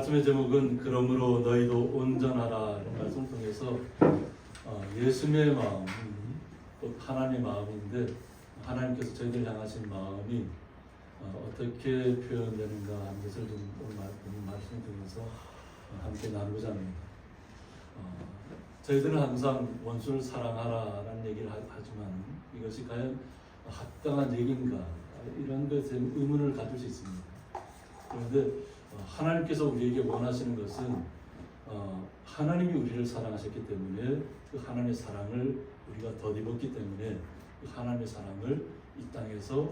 말씀의 제목은 그러므로 너희도 온전하라 이런 말씀을 통해서 예수님의 마음이 또 하나님의 마음인데 하나님께서 저희들 향하신 마음이 어떻게 표현되는가 하는 것을 좀 오늘 말씀을 통해서 함께 나누고자 합니다. 저희들은 항상 원수를 사랑하라라는 얘기를 하지만 이것이 과연 합당한 얘기인가 이런 것에 의문을 가질 수 있습니다. 그런데 하나님께서 우리에게 원하시는 것은 하나님이 우리를 사랑하셨기 때문에 그 하나님의 사랑을 우리가 덧입었기 때문에 그 하나님의 사랑을 이 땅에서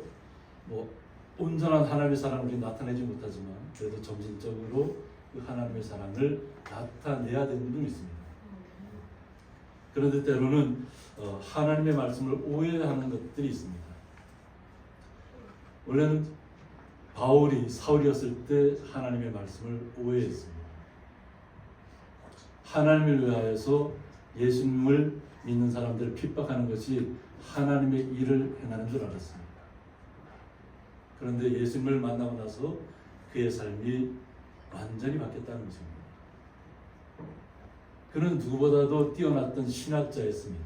온전한 하나님의 사랑을 우리 나타내지 못하지만 그래도 점진적으로 그 하나님의 사랑을 나타내야 되는 분이 있습니다. 그런데 때로는 하나님의 말씀을 오해하는 것들이 있습니다. 원래는 바울이 사울이었을 때 하나님의 말씀을 오해했습니다. 하나님을 위하여서 예수님을 믿는 사람들을 핍박하는 것이 하나님의 일을 행하는 줄 알았습니다. 그런데 예수님을 만나고 나서 그의 삶이 완전히 바뀌었다는 것입니다. 그는 누구보다도 뛰어났던 신학자였습니다.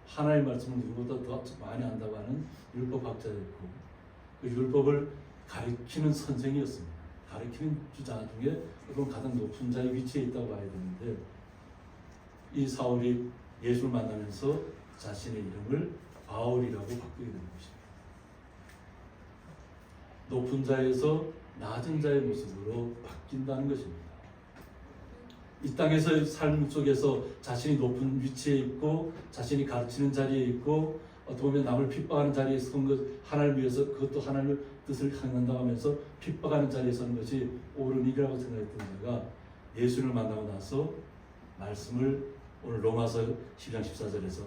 하나님의 말씀을 누구보다 더 많이 안다고 하는 율법학자였고 그 율법을 가르치는 선생이었습니다. 가르치는 주자 중에 가장 높은 자의 위치에 있다고 봐야 되는데 이 사울이 예수를 만나면서 자신의 이름을 바울이라고 바꾸게 되는 것입니다. 높은 자에서 낮은 자의 모습으로 바뀐다는 것입니다. 이 땅에서의 삶 속에서 자신이 높은 위치에 있고 자신이 가르치는 자리에 있고 어떻게 보면 남을 핍박하는 자리에 선 것 하나님을 위해서 그것도 하나님의 뜻을 향한다고 하면서 핍박하는 자리에 서는 것이 옳은 일이라고 생각했던 자가 예수를 만나고 나서 말씀을 오늘 로마서 10장 14절에서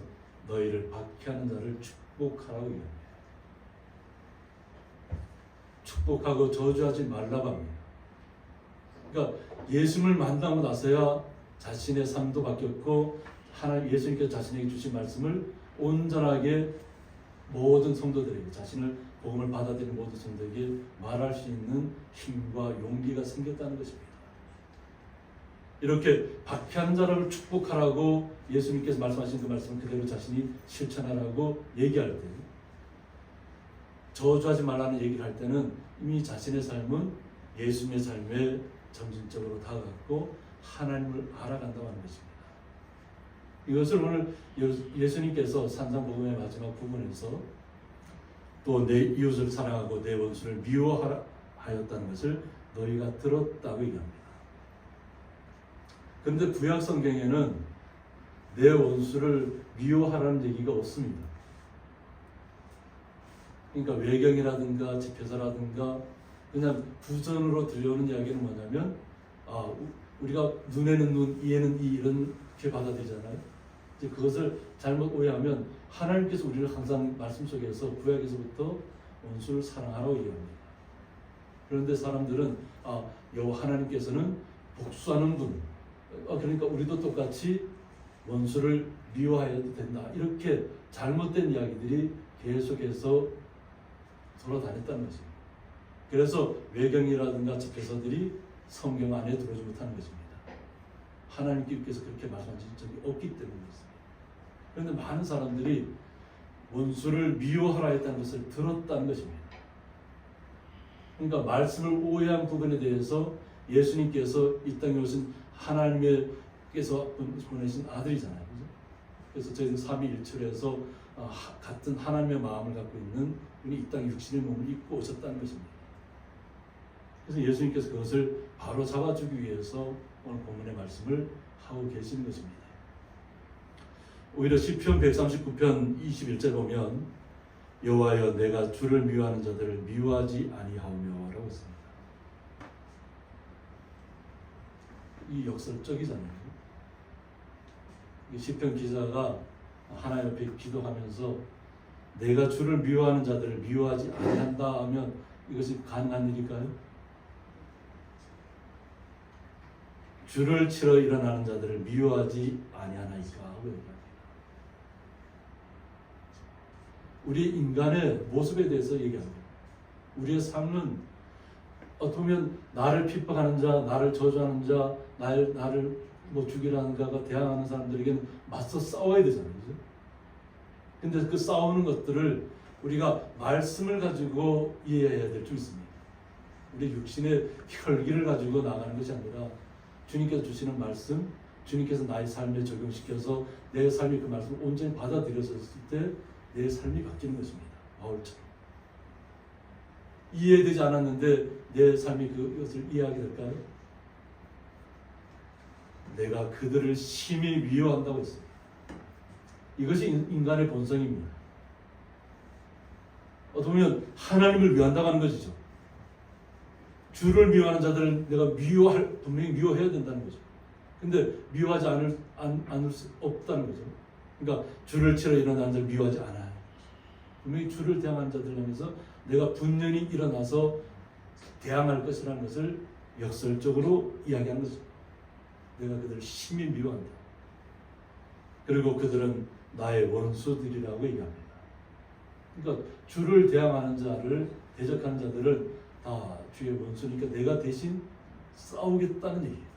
너희를 박해하는 자를 축복하라고 얘기합니다. 축복하고 저주하지 말라고 합니다. 그러니까 예수님을 만나고 나서야 자신의 삶도 바뀌었고 하나님 예수님께서 자신에게 주신 말씀을 온전하게 모든 성도들에게 자신을 복음을 받아들이는 모든 성도에게 말할 수 있는 힘과 용기가 생겼다는 것입니다. 이렇게 박해하는 자를 축복하라고 예수님께서 말씀하신 그 말씀을 그대로 자신이 실천하라고 얘기할 때 저주하지 말라는 얘기를 할 때는 이미 자신의 삶은 예수님의 삶에 점진적으로 다가갔고 하나님을 알아간다고 하는 것입니다. 이것을 오늘 예수님께서 산상복음의 마지막 부분에서 또 내 이웃을 사랑하고 내 원수를 미워하였다는 것을 너희가 들었다고 얘기합니다. 그런데 구약 성경에는 내 원수를 미워하라는 얘기가 없습니다. 그러니까 외경이라든가 집회서라든가 그냥 부전으로 들려오는 이야기는 뭐냐면 우리가 눈에는 눈, 이에는 이 이렇게 받아들이잖아요. 이제 그것을 잘못 오해하면 하나님께서 우리를 항상 말씀 속에서 구약에서부터 원수를 사랑하라고 얘기합니다. 그런데 사람들은 여호와 하나님께서는 복수하는 분, 그러니까 우리도 똑같이 원수를 미워해도 된다 이렇게 잘못된 이야기들이 계속해서 돌아다녔다는 것입니다. 그래서 외경이라든가 집회서들이 성경 안에 들어오지 못하는 것입니다. 하나님께서 그렇게 말씀하신 적이 없기 때문입니다. 그런데 많은 사람들이 원수를 미워하라 했다는 것을 들었다는 것입니다. 그러니까 말씀을 오해한 부분에 대해서 예수님께서 이 땅에 오신 하나님께서 보내신 아들이잖아요. 그래서 저희는 삼위일체로서 같은 하나님의 마음을 갖고 있는 분이 이 땅에 육신의 몸을 입고 오셨다는 것입니다. 그래서 예수님께서 그것을 바로 잡아주기 위해서 오늘 본문의 말씀을 하고 계시는 것입니다. 오히려 시편 139편 21절 보면 여호와여 내가 주를 미워하는 자들을 미워하지 아니하오며 라고 했습니다. 이 역설적이잖아요. 시편 기자가 하나님 앞에 기도하면서 내가 주를 미워하는 자들을 미워하지 아니한다 하면 이것이 가능한 일일까요? 주를 치러 일어나는 자들을 미워하지 아니하나이까 하고 얘기합니다. 우리 인간의 모습에 대해서 얘기합니다. 우리의 삶은 어떻게 보면 나를 핍박하는 자, 나를 저주하는 자, 나를 뭐 죽이라는 자가 대항하는 사람들에게는 맞서 싸워야 되잖아요. 그죠? 근데 그 싸우는 것들을 우리가 말씀을 가지고 이해해야 될 줄 있습니다. 우리 육신의 혈기를 가지고 나가는 것이 아니라 주님께서 주시는 말씀, 주님께서 나의 삶에 적용시켜서 내 삶이 그 말씀을 온전히 받아들여졌을 때 내 삶이 바뀌는 것입니다. 바울처럼. 이해되지 않았는데 내 삶이 그것을 이해하게 될까요? 내가 그들을 심히 미워한다고 했어요. 이것이 인간의 본성입니다. 어떻게 보면 하나님을 미워한다고 하는 것이죠. 주를 미워하는 자들을 내가 분명히 미워해야 된다는 거죠. 근데 미워하지 않을 수 없다는 거죠. 그러니까 주를 치러 일어나는 자를 미워하지 않아요. 분명히 주를 대항하는 자들을 향해서 내가 분연히 일어나서 대항할 것이라는 것을 역설적으로 이야기하는 거죠. 내가 그들을 심히 미워한다. 그리고 그들은 나의 원수들이라고 얘기합니다. 그러니까 주를 대항하는 자를 대적하는 자들은 다 주의 원수니까 내가 대신 싸우겠다는 얘기예요.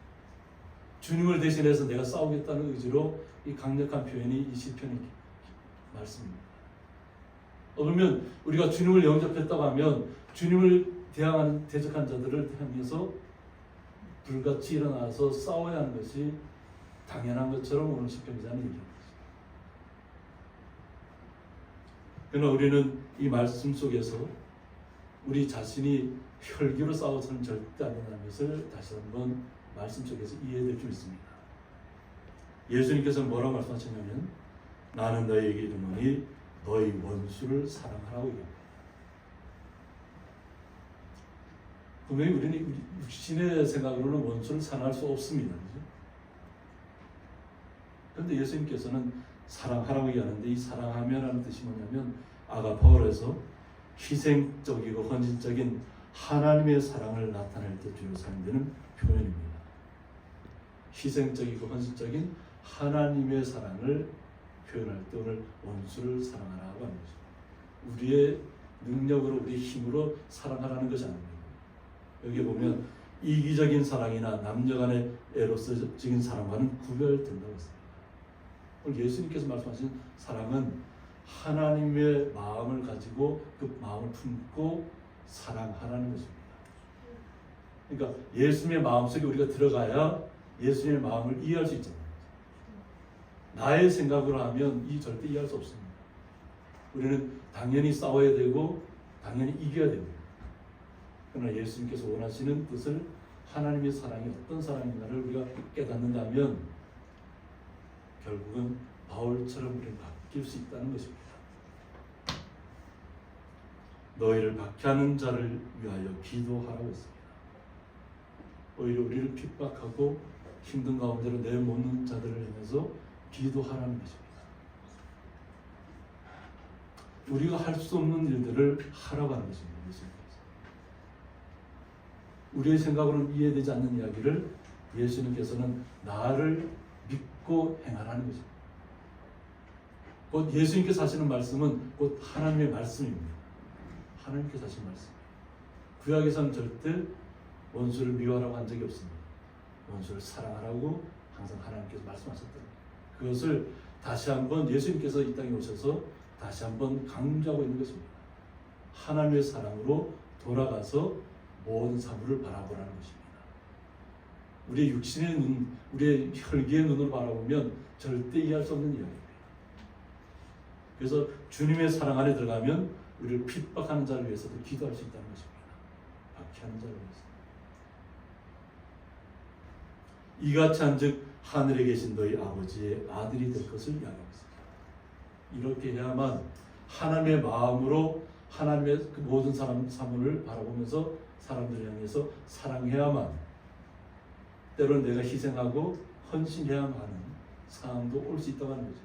주님을 대신해서 내가 싸우겠다는 의지로 이 강력한 표현이 이 시편의 말씀입니다. 그러면 우리가 주님을 영접했다고 하면 주님을 대항하는 대적한 자들을 향해서 불같이 일어나서 싸워야 하는 것이 당연한 것처럼 오늘 시편기자는 얘기합니다. 그러나 우리는 이 말씀 속에서 우리 자신이 혈기로 싸워서는 절대 안 된다는 것을 다시 한번 말씀 속에서 이해될 줄 있습니다. 예수님께서는 뭐라고 말씀하셨냐면 나는 너희에게 이르노니 너희 원수를 사랑하라고 얘기합니다. 분명히 우리는 육신의 생각으로는 원수를 사랑할 수 없습니다. 그런데 예수님께서는 사랑하라고 얘기하는데 이 사랑하며라는 뜻이 뭐냐면 아가파울에서 희생적이고 헌신적인 하나님의 사랑을 나타낼 때 주로 사용되는 표현입니다. 희생적이고 헌신적인 하나님의 사랑을 표현할 때 오늘 원수를 사랑하라고 하는 거죠. 우리의 능력으로 우리의 힘으로 사랑하라는 것이 아닙니다. 여기 보면 이기적인 사랑이나 남녀간의 에로스적인 사랑과는 구별된다고 했습니다. 오늘 예수님께서 말씀하신 사랑은 하나님의 마음을 가지고 그 마음을 품고 사랑하라는 것입니다. 그러니까 예수님의 마음속에 우리가 들어가야 예수님의 마음을 이해할 수 있잖아요. 나의 생각으로 하면 절대 이해할 수 없습니다. 우리는 당연히 싸워야 되고 당연히 이겨야 됩니다. 그러나 예수님께서 원하시는 뜻을 하나님의 사랑이 어떤 사랑인가를 우리가 깨닫는다면 결국은 바울처럼 우리는 바뀔 수 있다는 것입니다. 너희를 박해하는 자를 위하여 기도하라고 했습니다. 오히려 우리를 핍박하고 힘든 가운데로 내모는 자들을 향해서 기도하라는 것입니다. 우리가 할 수 없는 일들을 하라고 하는 것입니다. 우리의 생각으로는 이해되지 않는 이야기를 예수님께서는 나를 믿고 행하라는 것입니다. 곧 예수님께서 하시는 말씀은 곧 하나님의 말씀입니다. 하나님께서 하신 말씀. 구약에서는 절대 원수를 미워하라고 한 적이 없습니다. 원수를 사랑하라고 항상 하나님께서 말씀하셨다. 그것을 다시 한번 예수님께서 이 땅에 오셔서 다시 한번 강조하고 있는 것입니다. 하나님의 사랑으로 돌아가서 모든 사물을 바라보라는 것입니다. 우리의 육신의 눈, 우리의 혈기의 눈으로 바라보면 절대 이해할 수 없는 이야기입니다. 그래서 주님의 사랑 안에 들어가면 우리를 핍박하는 자를 위해서도 기도할 수 있다는 것입니다. 박해하는 자를 위해서. 이같이 한즉 하늘에 계신 너희 아버지의 아들이 될 것을 이야기하고 있습니다. 이렇게 해야만 하나님의 마음으로 하나님의 그 모든 사물을 바라보면서 사람들을 향해서 사랑해야만, 때로는 내가 희생하고 헌신해야만 하는 상황도 올 수 있다고 하는 거죠.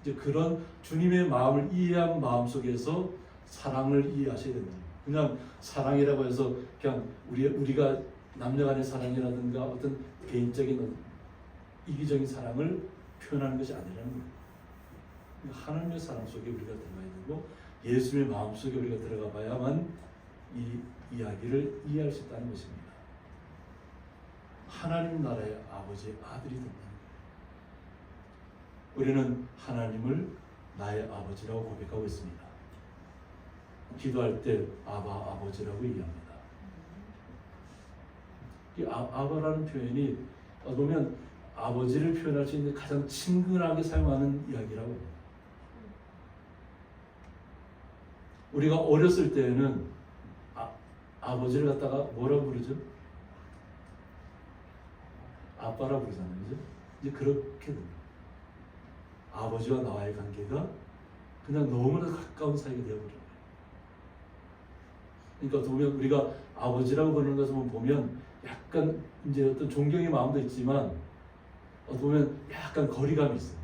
이제 그런 주님의 마음을 이해한 마음 속에서 사랑을 이해하셔야 된다. 그냥 사랑이라고 해서 그냥 우리가 남녀간의 사랑이라든가 어떤 개인적인 이기적인 사랑을 표현하는 것이 아니라는 거예요. 하나님의 사랑 속에 우리가 들어가야 되고 예수님의 마음 속에 우리가 들어가 봐야만 이 이야기를 이해할 수 있다는 것입니다. 하나님 나라의 아버지의 아들이 된다는 거예요. 우리는 하나님을 나의 아버지라고 고백하고 있습니다. 기도할 때 아바 아버지라고 얘기합니다. 이 아바라는 표현이 보면 아버지를 표현할 수 있는 가장 친근하게 사용하는 이야기라고 합니다. 우리가 어렸을 때에는 아버지를 갖다가 뭐라고 부르죠? 아빠라고 부르잖아요. 그죠? 이제 그렇게 됩니다. 아버지와 나와의 관계가 그냥 너무나 가까운 사이가 되어버려요. 그러니까 보면 우리가 아버지라고 부르는 것을 보면 약간 이제 어떤 존경의 마음도 있지만 보면 약간 거리감이 있어요.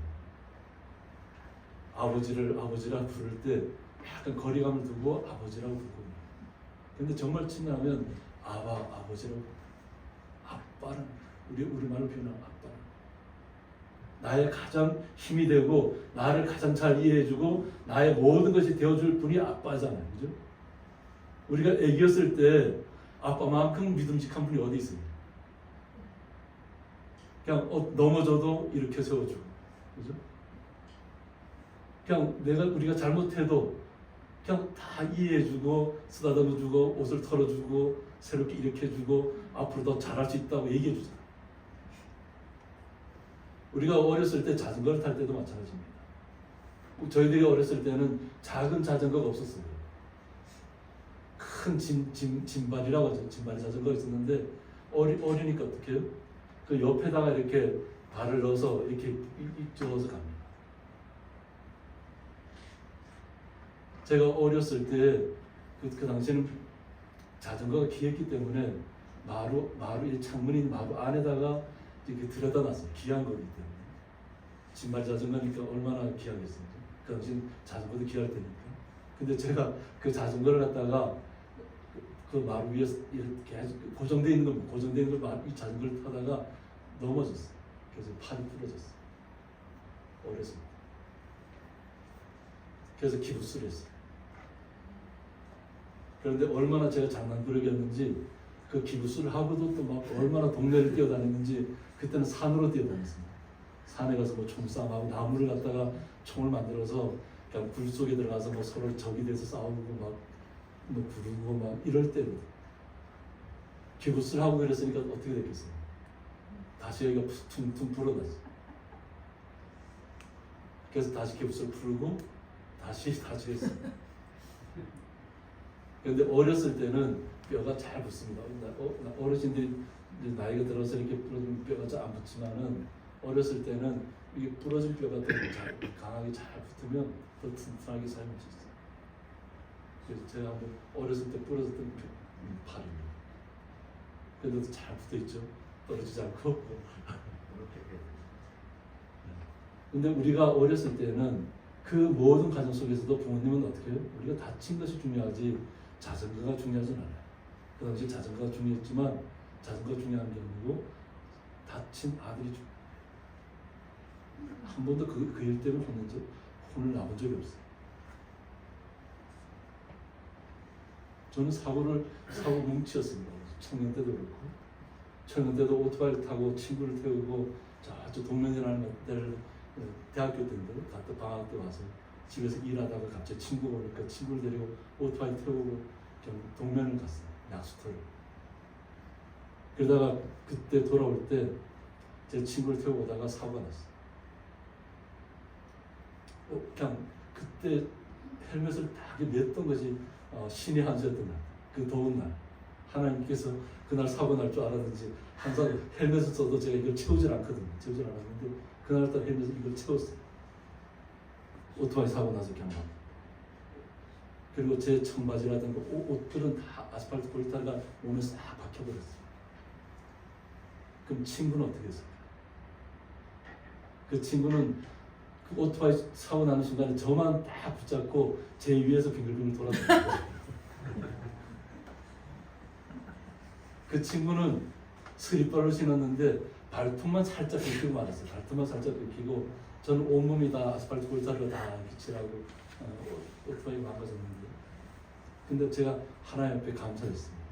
아버지를 아버지라 부를 때 약간 거리감을 두고 아버지라고 부르고. 근데 정말 친하면 아버지라고. 아빠는 우리말로 표현하면 아빠는 나의 가장 힘이 되고 나를 가장 잘 이해해주고 나의 모든 것이 되어줄 분이 아빠잖아요. 그죠? 우리가 애기였을 때 아빠만큼 믿음직한 분이 어디 있어요? 그냥 넘어져도 일으켜 세워주고, 그죠? 그냥 우리가 잘못해도 그냥 다 이해해주고 쓰다듬어주고 옷을 털어주고 새롭게 일으켜주고 앞으로 더 잘할 수 있다고 얘기해주잖아요. 우리가 어렸을 때 자전거를 탈 때도 마찬가지입니다. 저희들이 어렸을 때는 작은 자전거가 없었어요. 큰 짐발이라고 하죠. 짐발이 자전거가 있었는데 어리니까 어떻게 해요? 그 옆에다가 이렇게 발을 넣어서 이렇게 저어서 갑니다. 제가 어렸을 때 그 당시에는 자전거가 귀했기 때문에 마루 창문인 마루 안에다가 이렇게 들여다놨어요. 귀한 거기 때문에. 짐발 자전거니까 얼마나 귀하겠어요. 그 당시 자전거도 귀할 테니까. 근데 제가 그 자전거를 갖다가 그 마루 위에 이렇게 고정되어 있는 걸 이 자전거를 타다가 넘어졌어요. 그래서 팔이 부러졌어요. 어렸을 때. 그래서 기부스를 했어요. 그런데 얼마나 제가 장난꾸러기였는지 그 기부스를 하고도 또 막 얼마나 동네를 뛰어다녔는지 그때는 산으로 뛰어다녔습니다. 산에 가서 뭐 총싸움하고 나무를 갖다가 총을 만들어서 그냥 굴 속에 들어가서 뭐 서로 적이 돼서 싸우고 막 뭐 부르고 막 이럴 때로 기부스를 하고 그랬으니까 어떻게 됐겠어요? 다시 여기가 퉁퉁 불어났어요. 그래서 다시 기부스를 풀고 다시 했어요. 그런데 어렸을 때는 뼈가 잘 붙습니다. 어르신들이 나이가 들어서 이렇게 부러지면 뼈가 잘 안 붙지만은 어렸을 때는 이게 부러진 뼈가 더 강하게 잘 붙으면 더 튼튼하게 사용할 수 있어요. 그래서 제가 한번 어렸을 때 부러졌던 팔입니다. 그래도 잘 붙어 있죠. 떨어지지 않고. 근데 우리가 어렸을 때는 그 모든 가정 속에서도 부모님은 어떻게 해요? 우리가 다친 것이 중요하지 자전거가 중요하진 않아요. 그 당시 자전거가 중요했지만 자전거가 중요한 게 아니고 다친 아들이 중요해요. 한 번도 그 일 때문에 혼을 나본 적이 없어요. 저는 사고 뭉치였습니다. 청년 때도 그렇고 청년 때도 오토바이를 타고 친구를 태우고 저 동면이라는 데를 대학교 때인데 갔다 방학 때 와서 집에서 일하다가 갑자기 친구가 오니까 친구를 데리고 오토바이 태우고 좀 동면을 갔어요. 약수터를. 그러다가 그때 돌아올 때 제 친구를 태우고 오다가 사고가 났어요. 그냥 그때 헬멧을 딱 맸던 것이 신의 한 수였던 날. 그 더운 날. 하나님께서 그날 사고 날 줄 알았는지 항상 헬멧을 써도 제가 이걸 채우질 않거든요. 채우질 않았는데 그날따라 헬멧을 이걸 채웠어요. 오토바이 사고 나서 그냥 막. 그리고 제 청바지라든가 옷들은 다 아스팔트 골타가 몸에 싹 박혀버렸어요. 그럼 친구는 어떻게 했어요? 그 친구는 그 오토바이 사고 나는 순간에 저만 딱 붙잡고 제 위에서 빙글빙글 돌아다녔어요. 그 친구는 슬리퍼를 신었는데 발톱만 살짝 긁히고 말았어요. 발톱만 살짝 긁히고 저는 온몸이 다 아스팔트 골타리로 다 칠하고 오토바이가 망가졌는데 근데 제가 하나님 앞에 감사했습니다.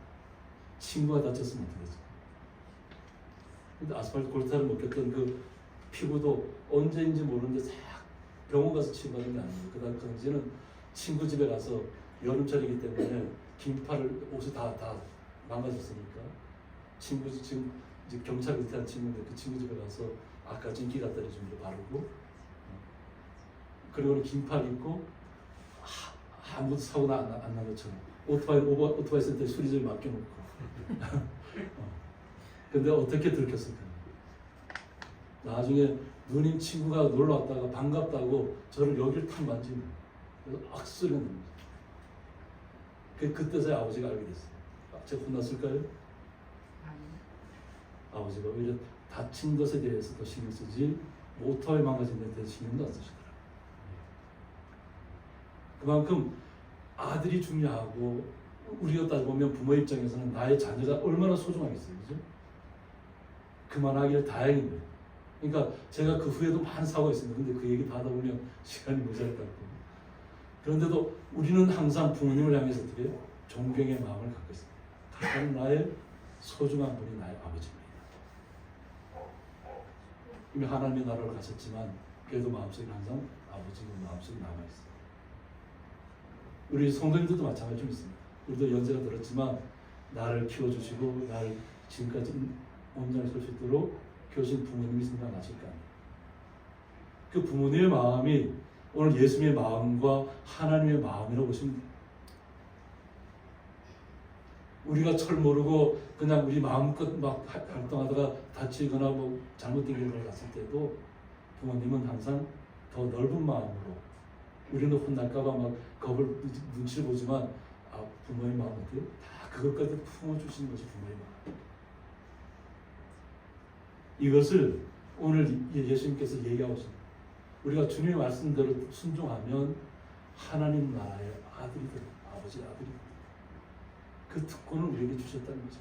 친구가 다쳤으면 어떡했어요? 근데 아스팔트 골타를 먹겠던 그 피부도 언제인지 모르는데 싹 병원 가서 치료받은 게 아니에요. 그 당시에는 친구 집에 가서 여름철이기 때문에 긴팔을 옷이 다 망가졌으니까 친구 지금 이제 경찰 은퇴한 친구인데 그 친구 집에 가서 아까 전기 갖다 준 거 바르고 그리고는 긴팔 입고 아무도 사고 안 난 것처럼 오토바이 센터에 수리점에 맡겨놓고 근데 어떻게 들켰을까? 나중에 누님 친구가 놀러 왔다가 반갑다고 저를 여기를 탁 만지는 그래서 악수를 했는 거죠. 그때서야 아버지가 알게 됐어요. 제가 혼났을까요? 아버지가 오히려 다친 것에 대해서 더 신경 쓰지 오토바이 망가진 데 대해서 신경도 안 쓰시더라고요. 그만큼 아들이 중요하고 우리가 따져보면 부모 입장에서는 나의 자녀가 얼마나 소중하겠어요. 그죠? 그만하기를 다행인 거예요. 그러니까 제가 그 후에도 많은 사고가 있습니다. 근데 그 얘기 다 하다 보면 시간이 모자랄 것 같고 그런데도 우리는 항상 부모님을 향해서 어떻게 해요? 존경의 마음을 갖고 있습니다. 가장 나의 소중한 분이 나의 아버지입니다. 이미 하나님의 나라로 가셨지만 그래도 마음속에 항상 아버지가 마음속에 남아있어요. 우리 성도님들도 마찬가지 좀 있습니다. 우리도 연세가 들었지만 나를 키워주시고 나를 지금까지 온전히 설 수 있도록 교신 부모님이 생각나실 거 아니에요. 그 부모님의 마음이 오늘 예수님의 마음과 하나님의 마음이라고 보시면 돼요. 우리가 철 모르고 그냥 우리 마음껏 막 활동하다가 다치거나 뭐 잘못된 길을 갔을 때도 부모님은 항상 더 넓은 마음으로 우리는 혼날까봐 막 겁을 눈치를 보지만 부모의 마음 어때요? 다 그것까지 품어주시는 것이 부모의 마음. 이것을 오늘 예수님께서 얘기하고 있습니다. 우리가 주님의 말씀대로 순종하면 하나님 나라의 아들이 되고 아버지의 아들이 되고 그 특권을 우리에게 주셨다는 거죠.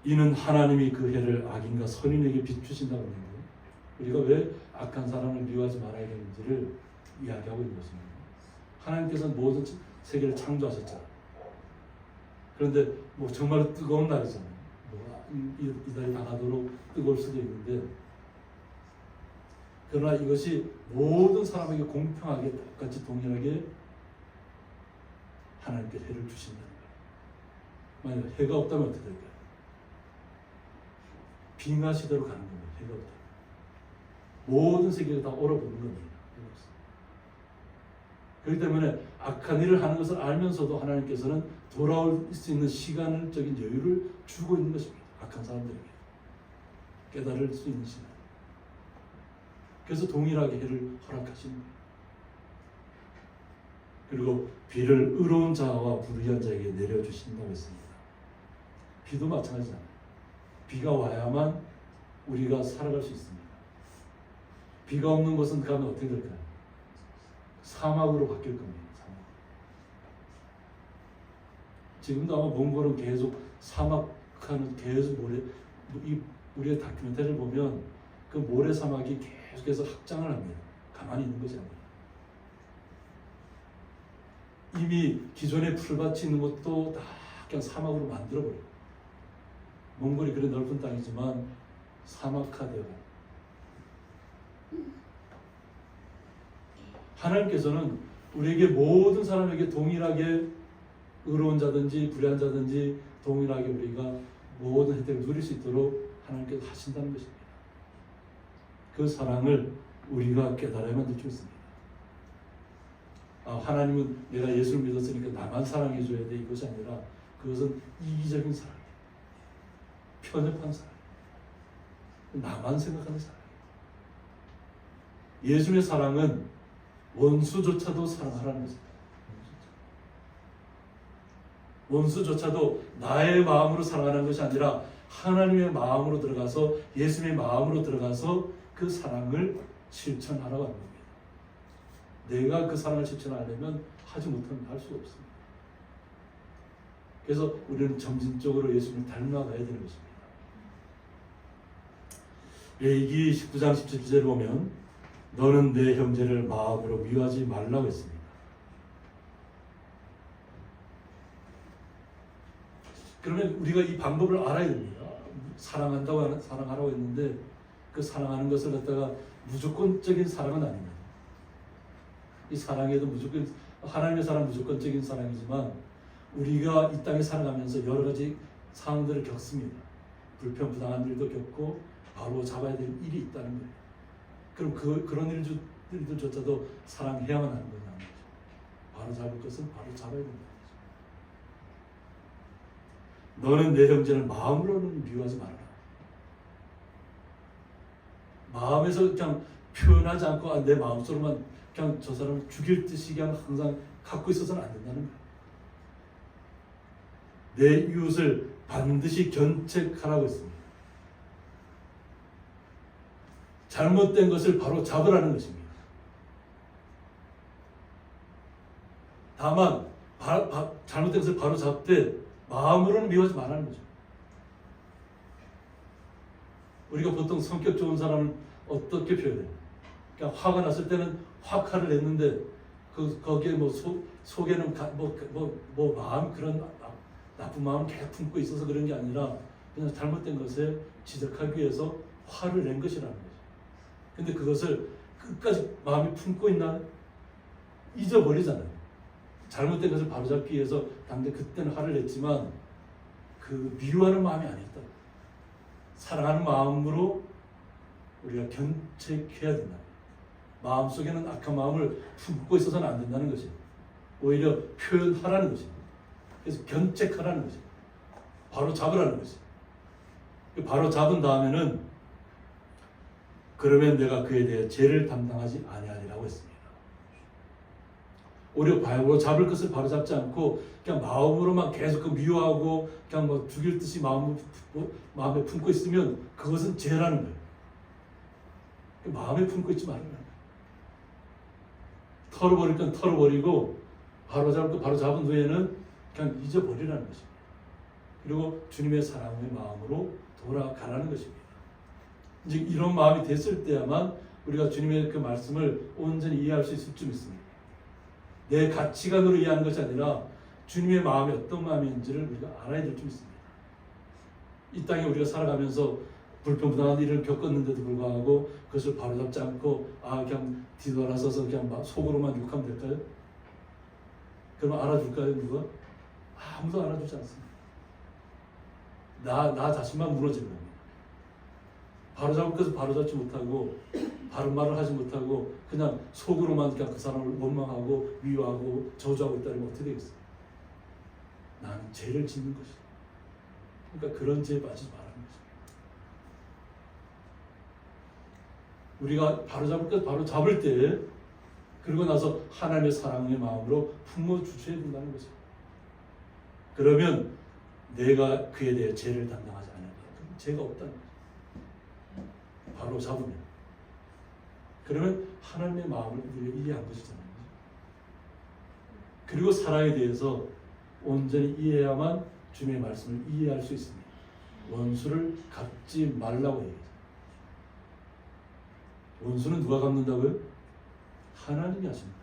이는 하나님이 그 해를 악인과 선인에게 비추신다고 하는 거예요. 우리가 왜 악한 사람을 미워하지 말아야 되는지를 이야기하고 있는 것입니다. 하나님께서는 모든 세계를 창조하셨잖아요. 그런데 뭐 정말 뜨거운 날이잖아요. 이달이 다가도록 뜨거울 수도 있는데 그러나 이것이 모든 사람에게 공평하게 똑같이 동일하게 하나님께 해를 주신다는 거예요. 만약 해가 없다면 어떻게 될까요? 빙하 시대로 가는 겁니다. 해가 없다. 모든 세계가 다 얼어붙는 겁니다. 그렇기 때문에 악한 일을 하는 것을 알면서도 하나님께서는 돌아올 수 있는 시간적인 여유를 주고 있는 것입니다. 악한 사람들에게 깨달을 수 있는 시간. 그래서 동일하게 해를 허락하시는 거예요. 그리고 비를 의로운 자와 불의한 자에게 내려주신다고 했습니다. 비도 마찬가지잖아요. 비가 와야만 우리가 살아갈 수 있습니다. 비가 없는 곳은 가면 어떻게 될까요? 사막으로 바뀔 겁니다. 사막. 지금도 아마 몽골은 계속 사막하는 계속 모래, 우리의 다큐멘터리를 보면 그 모래 사막이 계속해서 확장을 합니다. 가만히 있는 것이 아니라. 이미 기존에 풀밭이 있는 것도 다 그냥 사막으로 만들어버려요. 몽골이 그런 넓은 땅이지만 사막화되어 하나님께서는 우리에게 모든 사람에게 동일하게 의로운 자든지 불의한 자든지 동일하게 우리가 모든 혜택을 누릴 수 있도록 하나님께서 하신다는 것입니다. 그 사랑을 우리가 깨달아야만 될 수 있습니다. 하나님은 내가 예수를 믿었으니까 나만 사랑해 줘야 돼 이것이 아니라 그것은 이기적인 사랑이에요. 편협한 사랑이에요. 나만 생각하는 사랑이에요. 예수님의 사랑은 원수조차도 사랑하라는 것입니다. 원수조차도 나의 마음으로 사랑하는 것이 아니라 하나님의 마음으로 들어가서 예수님의 마음으로 들어가서 그 사랑을 실천하라고 하는 겁니다. 내가 그 사랑을 실천하려면 하지 못하면 할 수가 없습니다. 그래서 우리는 점진적으로 예수님을 닮아가야 되는 것입니다. 레위기 19장 17절을 보면 너는 내 형제를 마음으로 미워하지 말라고 했습니다. 그러면 우리가 이 방법을 알아야 됩니다. 사랑하라고 했는데 그 사랑하는 것을 갖다가 무조건적인 사랑은 아닙니다. 이 사랑에도 무조건 하나님의 사랑 무조건적인 사랑이지만 우리가 이 땅에 살아가면서 여러 가지 상황들을 겪습니다. 불평 부당한 일도 겪고 바로 잡아야 될 일이 있다는 거예요. 그럼 그런 일들조차도 사랑해야만 하는 거냐. 바로 잡을 것은 바로 잡아야 된다. 너는 내 형제를 마음으로는 미워하지 말아라. 마음에서 그냥 표현하지 않고 내 마음속으로만 그냥 저 사람을 죽일 듯이 그냥 항상 갖고 있어서는 안 된다는 거예요. 내 이웃을 반드시 견책하라고 했습니다. 잘못된 것을 바로 잡으라는 것입니다. 다만 잘못된 것을 바로 잡되 마음으로는 미워하지 말라는 거죠. 우리가 보통 성격 좋은 사람을 어떻게 표현해요? 그냥 화가 났을 때는 확 화를 냈는데 거기에 속에는 마음 그런 나쁜 마음 계속 품고 있어서 그런 게 아니라 그냥 잘못된 것에 지적하기 위해서 화를 낸 것이라는 거죠. 근데 그것을 끝까지 마음이 품고 있나? 잊어버리잖아요. 잘못된 것을 바로잡기 위해서 당장 그때는 화를 냈지만 그 미워하는 마음이 아니었다. 사랑하는 마음으로 우리가 견책해야 된다. 마음속에는 악한 마음을 품고 있어서는 안 된다는 것이 오히려 표현하라는 것이 그래서 견책하라는 것이 바로 잡으라는 것이 바로 잡은 다음에는 그러면 내가 그에 대해 죄를 담당하지 아니하리라고 했습니다. 오히려 바로 잡을 것을 바로 잡지 않고 그냥 마음으로만 계속 그 미워하고 그냥 죽일 듯이 마음에 품고 있으면 그것은 죄라는 거예요. 마음에 품고 있지 말아라. 털어버릴 건 털어버리고 바로 잡을 거 바로 잡은 후에는 그냥 잊어버리라는 것입니다. 그리고 주님의 사랑의 마음으로 돌아가라는 것입니다. 이제 이런 마음이 됐을 때야만 우리가 주님의 그 말씀을 온전히 이해할 수 있을 줄 믿습니다. 내 가치관으로 이해하는 것이 아니라 주님의 마음이 어떤 마음인지를 우리가 알아야 될 줄 믿습니다. 이 땅에 우리가 살아가면서 불평불만한 일을 겪었는데도 불구하고 그것을 바로잡지 않고 그냥 뒤돌아서서 그냥 속으로만 욕하면 될까요? 그러면 알아줄까요? 누가? 아무도 알아주지 않습니다. 나 자신만 무너지는 겁니다. 바로잡을 것을 바로잡지 못하고 바른 말을 하지 못하고 그냥 속으로만 그냥 그 사람을 원망하고 미워하고 저주하고 있다면 어떻게 되겠어요? 나는 죄를 짓는 것이다. 그러니까 그런 죄에 빠지지 말라는 거죠. 우리가 바로잡을 것 바로 잡을 때 그러고 나서 하나님의 사랑의 마음으로 품어주셔야 된다는 거죠. 그러면 내가 그에 대해 죄를 담당하지 않는다. 죄가 없다는 거죠. 바로 잡으면. 그러면 하나님의 마음을 우리가 이해한 것이잖아요. 그리고 사랑에 대해서 온전히 이해해야만 주님의 말씀을 이해할 수 있습니다. 원수를 갚지 말라고 얘기해요. 원수는 누가 갚는다고요? 하나님이 하십니다.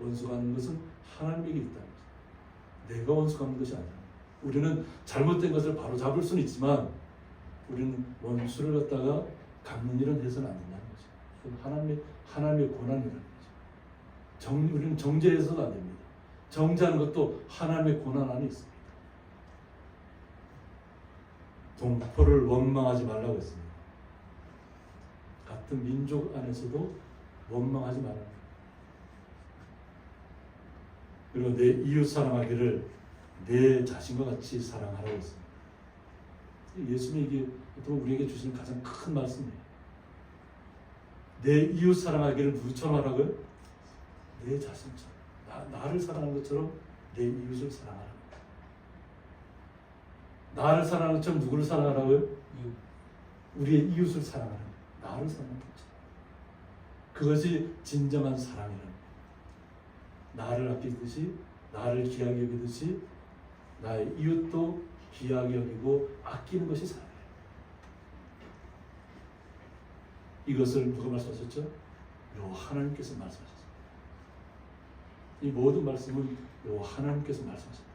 원수 갚는 것은 하나님에게 있다는 거죠. 내가 원수 갚는 것이 아니라 우리는 잘못된 것을 바로 잡을 수는 있지만 우리는 원수를 갖다가 갚는 일은 해서는 안 된다는 거죠. 그건 하나님의 고난이라는 거죠. 우리는 정죄해서도 안 됩니다. 정죄하는 것도 하나님의 고난 안에 있습니다. 동포를 원망하지 말라고 했습니다. 같은 민족 안에서도 원망하지 말라는 거예요. 그리고 내 이웃 사랑하기를 내 자신과 같이 사랑하라고 했습니다. 예수님이 우리에게 주시는 가장 큰 말씀이에요. 내 이웃 사랑하기를 누구처럼 하라고요? 내 자신처럼. 나를 사랑하는 것처럼 내 이웃을 사랑하라고. 나를 사랑하는 것처럼 누구를 사랑하라고요? 우리의 이웃을 사랑하는 거예요. 나를 사랑하는 것처럼. 그것이 진정한 사랑이라는 거예요. 나를 아끼듯이 나를 귀하게 여기듯이 나의 이웃도 귀하게 여기고 아끼는 것이 사랑이에요. 이것을 누가 말씀하셨죠? 요 하나님께서 말씀하셨습니다. 이 모든 말씀은 요 하나님께서 말씀하셨다.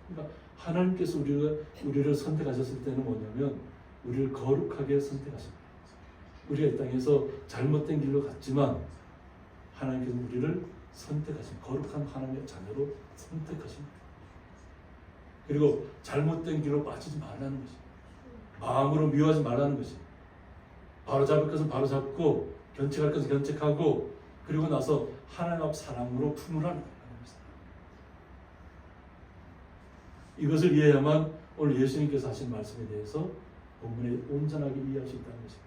그러니까 하나님께서 우리를 선택하셨을 때는 뭐냐면 우리를 거룩하게 선택하십니다. 우리가 이 땅에서 잘못된 길로 갔지만 하나님께서 우리를 선택하신 거룩한 하나님의 자녀로 선택하십니다. 그리고 잘못된 길로 빠지지 말라는 것이, 마음으로 미워하지 말라는 것이, 바로 잡을 것은 바로 잡고 견책할 것은 견책하고 그리고 나서 하나님 앞 사랑으로 품으라는 것입니다. 이것을 이해해야만 오늘 예수님께서 하신 말씀에 대해서 본문에 온전하게 이해할 수 있다는 것입니다.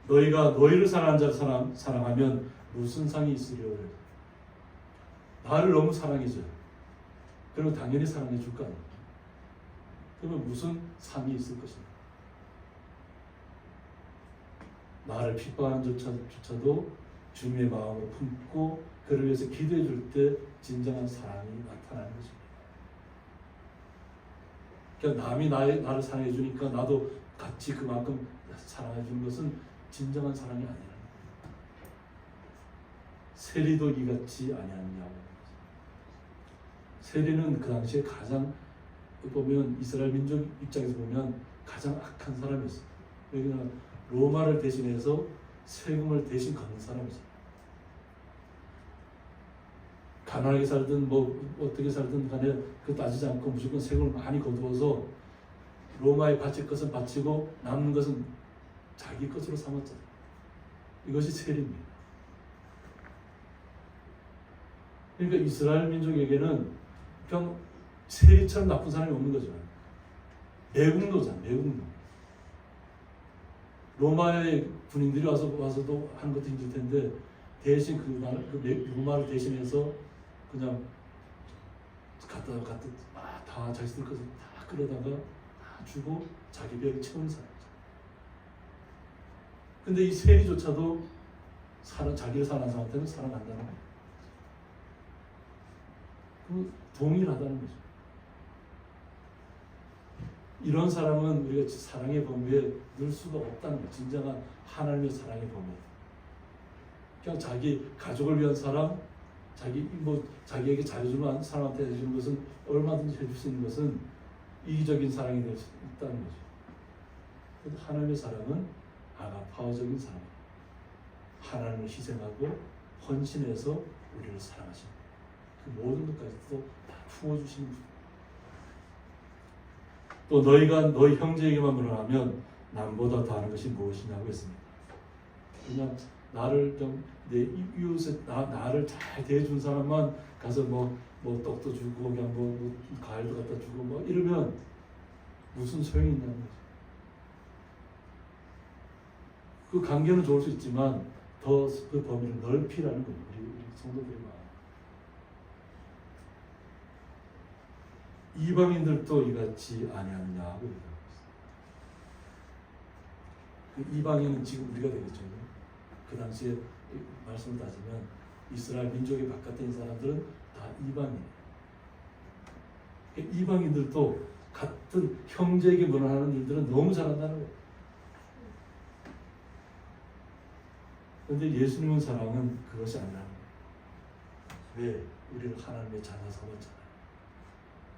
너희가 너희를 사랑하는 자를 사랑하면 무슨 상이 있으리요? 나를 너무 사랑해줘. 그러면 당연히 사랑해 줄 거 아닙니까? 그러면 무슨 상이 있을 것입니까? 나를 핍박하는 조차도 주님의 마음으로 품고 그를 위해서 기도해 줄 때 진정한 사랑이 나타나는 것입니다. 그러니까 남이 나를 사랑해 주니까 나도 같이 그만큼 사랑해 주는 것은 진정한 사랑이 아니라는 거예요. 세리도 이같이 아니하느냐고. 세리는 그 당시에 가장 보면 이스라엘 민족 입장에서 보면 가장 악한 사람이었어요. 왜냐하면 로마를 대신해서 세금을 대신 걷는 사람이었어요. 가난하게 살든 뭐 어떻게 살든 간에 그 따지지 않고 무조건 세금을 많이 거두어서 로마에 바칠 것은 바치고 남는 것은 자기 것으로 삼았잖아요. 이것이 세리입니다. 그러니까 이스라엘 민족에게는 그냥 세리처럼 나쁜 사람이 없는 거죠. 매국노잖아요. 매국노. 로마의 군인들이 와서도 하는 것도 힘들 텐데 대신 로마를 대신해서 그냥 갖다 다 자기들 것을 다 끌어다가 다 주고 자기 배를 채우는 사람이죠. 근데 이 세리조차도 자기를 사랑하는 사람한테는 사랑한다는 거예요. 그 동일하다는 거죠. 이런 사람은 우리가 사랑의 범위에 넣을 수가 없다는 거예요. 진정한 하나님의 사랑의 범위. 그냥 자기 가족을 위한 사랑, 자기에게 잘해주는 사람한테 해주는 것은 얼마든지 해줄 수 있는 것은 이기적인 사랑이 될 수 있다는 거죠. 그런데 하나님의 사랑은 아가파적인 사랑입니다. 하나님을 희생하고 헌신해서 우리를 사랑하십니다. 그 모든 것까지도 다 품어주시는 분. 또 너희가 너희 형제에게만 물어나면 남보다 더하는 것이 무엇이냐고 했습니다. 그냥 나를 내 이웃에 나를 잘 대해준 사람만 가서 뭐 떡도 주고 그냥 뭐 과일도 갖다 주고 뭐 이러면 무슨 소용이 있냐는 거죠. 그 관계는 좋을 수 있지만 더 그 범위를 넓히라는 거예요. 우리 성도들의 마음. 이방인들도 이같이 아니하느냐고 얘기하고 있어요. 그 이방인은 지금 우리가 되겠죠. 그 당시에 말씀을 따지면 이스라엘 민족의 바깥에 있는 사람들은 다 이방인이에요. 이방인들도 같은 형제에게 물어나는 일들은 너무 잘한다는 거예요. 그런데 예수님의 사랑은 그것이 아니라는 거예요. 왜? 우리를 하나님의 자녀 삼았잖아요.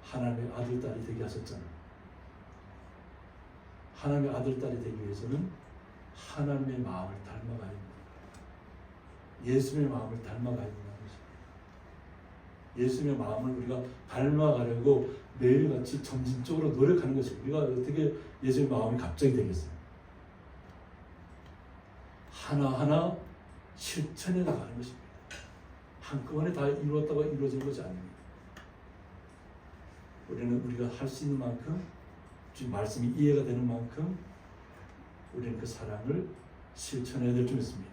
하나님의 아들, 딸이 되게 하셨잖아요. 하나님의 아들, 딸이 되기 위해서는 하나님의 마음을 닮아가야 합니다. 예수님의 마음을 닮아가야 된다는 것입니다. 예수님의 마음을 우리가 닮아가려고 매일같이 점진적으로 노력하는 것입니다. 우리가 어떻게 예수님의 마음이 갑자기 되겠어요? 하나하나 실천해 나가는 것입니다. 한꺼번에 다 이루었다고 이루어지는 것이 아닙니다. 우리가 할 수 있는 만큼, 지금 말씀이 이해가 되는 만큼 우리는 그 사랑을 실천해야 될 줄 믿습니다.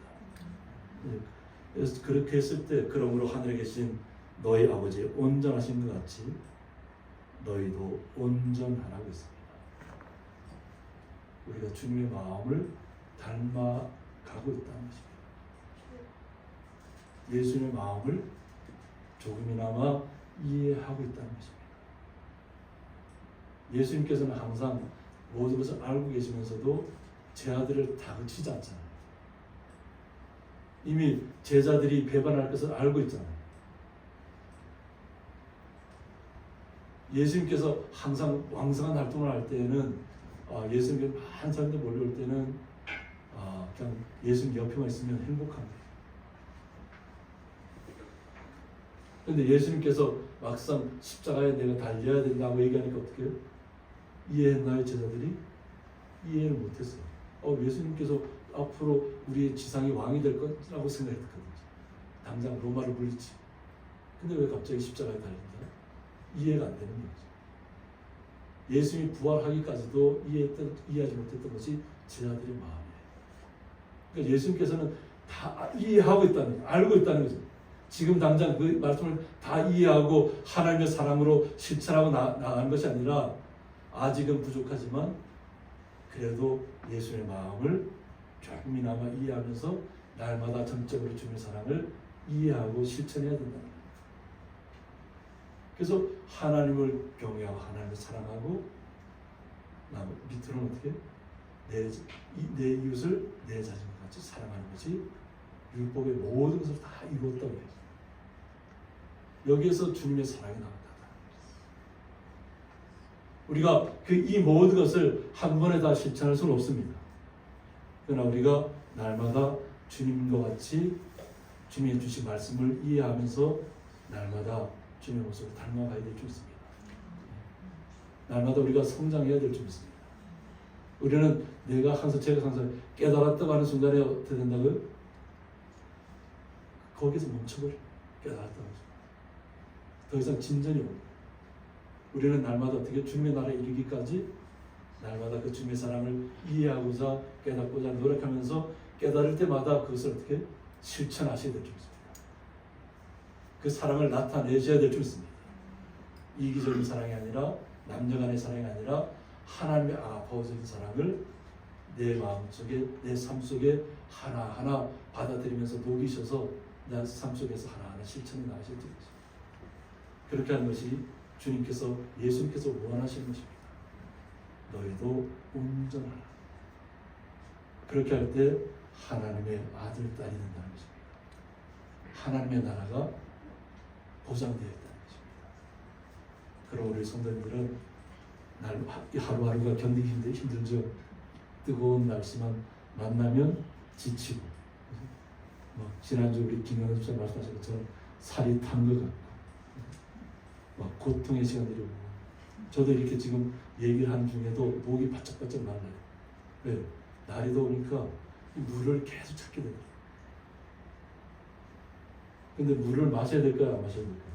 그래서 그렇게 했을 때 그러므로 하늘에 계신 너희 아버지의 온전하신 것 같이 너희도 온전하라고 했습니다. 우리가 주님의 마음을 닮아가고 있다는 것입니다. 예수님의 마음을 조금이나마 이해하고 있다는 것입니다. 예수님께서는 항상 모든 것을 알고 계시면서도 제 아들을 다그치지 않잖아요. 이미 제자들이 배반할 것을 알고 있잖아요. 예수님께서 항상 왕성한 활동을 할 때에는 예수님께 많은 사람들이 몰려올 때는 그냥 예수님 옆에만 있으면 행복합니다. 그런데 예수님께서 막상 십자가에 내가 달려야 된다고 얘기하니까 어떻게 해요? 이해했나요? 제자들이? 이해를 못했어요. 예수님께서 앞으로 우리의 지상의 왕이 될 거라고 생각했거든요. 당장 로마를 물리치. 근데 왜 갑자기 십자가에 달린다? 이해가 안 되는 거죠. 예수님이 부활하기까지도 이해하지 못했던 것이 제자들의 마음이에요. 그러니까 예수님께서는 다 이해하고 있다는 거예요. 알고 있다는 거죠. 지금 당장 그 말씀을 다 이해하고 하나님의 사랑으로 실천하고 나가는 것이 아니라 아직은 부족하지만 그래도 예수의 마음을 조금이나마 이해하면서 날마다 전적으로 주님의 사랑을 이해하고 실천해야 된다는 거예요. 그래서 하나님을 경외하고 하나님을 사랑하고 밑으로는 어떻게 내 이웃을 내 자신과 같이 사랑하는 것이 율법의 모든 것을 다 이루었다고 해요. 여기에서 주님의 사랑이 나온다. 우리가 이 모든 것을 한 번에 다 실천할 수는 없습니다. 그러나 우리가 날마다 주님과 같이 주님이 주신 말씀을 이해하면서 날마다 주님의 모습을 닮아가야 될 줄 있습니다. 날마다 우리가 성장해야 될 줄 있습니다. 우리는 제가 항상 깨달았다고 하는 순간에 어떻게 된다고요? 거기서 멈춰버려. 깨달았다고 하죠. 더 이상 진전이 없는. 우리는 날마다 어떻게 주님의 나라에 이르기까지 날마다 그 주님의 사랑을 이해하고자 깨닫고자 노력하면서 깨달을 때마다 그것을 어떻게 실천하셔야 될 줄 있습니다. 그 사랑을 나타내셔야 될 줄 있습니다. 이기적인 사랑이 아니라 남녀 간의 사랑이 아니라 하나님의 아버지적인 사랑을 내 마음속에 내 삶 속에 하나하나 받아들이면서 녹이셔서 내 삶 속에서 하나하나 실천해 나가셔야 될 것입니다. 그렇게 하는 것이 예수님께서 원하시는 것입니다. 너희도 온전하라. 그렇게 할 때 하나님의 아들, 딸이 된다는 것입니다. 하나님의 나라가 보장되어 있다는 것입니다. 그럼 우리 성도님들은 하루하루가 견디기 힘들죠. 뜨거운 날씨만 만나면 지치고, 지난주 우리 김영현 목사 말씀하신 것처럼 살이 탄 것 같고, 막 고통의 시간들이 오고, 저도 이렇게 지금 얘기를 하는 중에도 목이 바짝바짝 말라요. 왜? 날이 더우니까 물을 계속 찾게 되더라고요. 근데 물을 마셔야 될까요? 안 마셔야 될까요?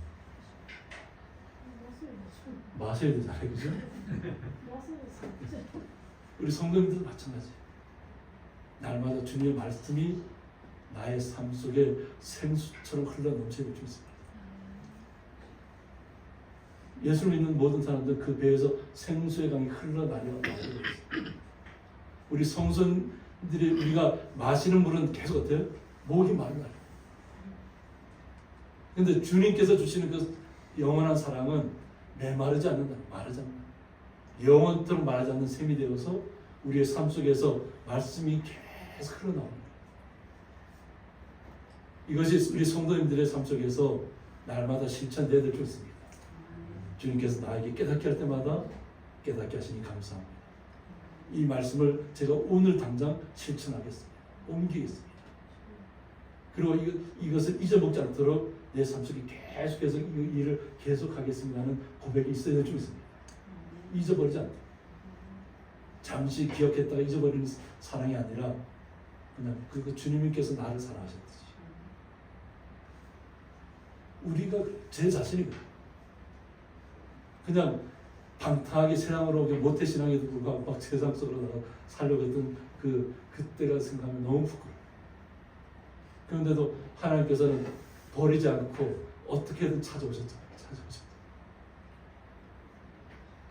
마셔야 되잖아요. 그죠? 우리 성도님들도 마찬가지예요. 날마다 주님의 말씀이 나의 삶 속에 생수처럼 흘러 넘쳐야 될 줄 있습니다. 예수를 믿는 모든 사람들 그 배에서 생수의 강이 흘러나려 우리 성선들이 우리가 마시는 물은 계속 어때요? 목이 마르나요. 그런데 주님께서 주시는 그 영원한 사랑은 메마르지 않는다. 마르지 않는다. 영원토록 마르지 않는 샘이 되어서 우리의 삶 속에서 말씀이 계속 흘러나옵니다. 이것이 우리 성도님들의 삶 속에서 날마다 실천되어야 될 줄 있습니다. 주님께서 나에게 깨닫게 할 때마다 깨닫게 하시니 감사합니다. 이 말씀을 제가 오늘 당장 실천하겠습니다. 옮기겠습니다. 그리고 이것을 잊어먹지 않도록 내 삶 속에 계속해서 이 일을 계속하겠습니다 하는 고백이 있어야 될 줄 있습니다. 잊어버리지 않도록. 잠시 기억했다가 잊어버리는 사랑이 아니라 그냥 그 주님께서 나를 사랑하셨듯이 우리가 제 자신이거든요. 그냥 방탕하게 세상으로 모태신앙에도 불구하고 막 세상 속으로 살려고 했던 그때가 생각하면 너무 부끄러워요. 그런데도 하나님께서는 버리지 않고 어떻게든 찾아오셨잖아요.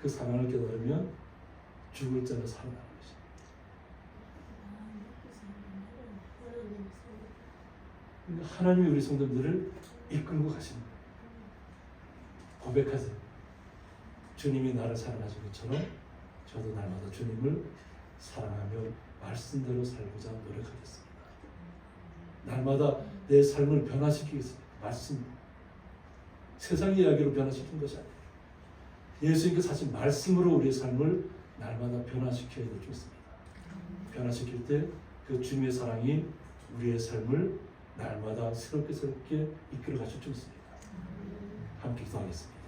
그 사랑을 깨달으면 죽을 자를 살아나는 것입니다. 그러니까 하나님이 우리 성도들을 이끌고 가시는 거예요. 고백하세요. 주님이 나를 사랑하신 것처럼 저도 날마다 주님을 사랑하며 말씀대로 살고자 노력하겠습니다. 날마다 내 삶을 변화시키겠습니다. 말씀. 세상 이야기로 변화시킨 것이 아니에요. 예수님께서 하신 말씀으로 우리의 삶을 날마다 변화시켜야 될 줄 믿습니다. 변화시킬 때 그 주님의 사랑이 우리의 삶을 날마다 새롭게 이끌어 가실 줄 믿습니다. 함께 기도하겠습니다.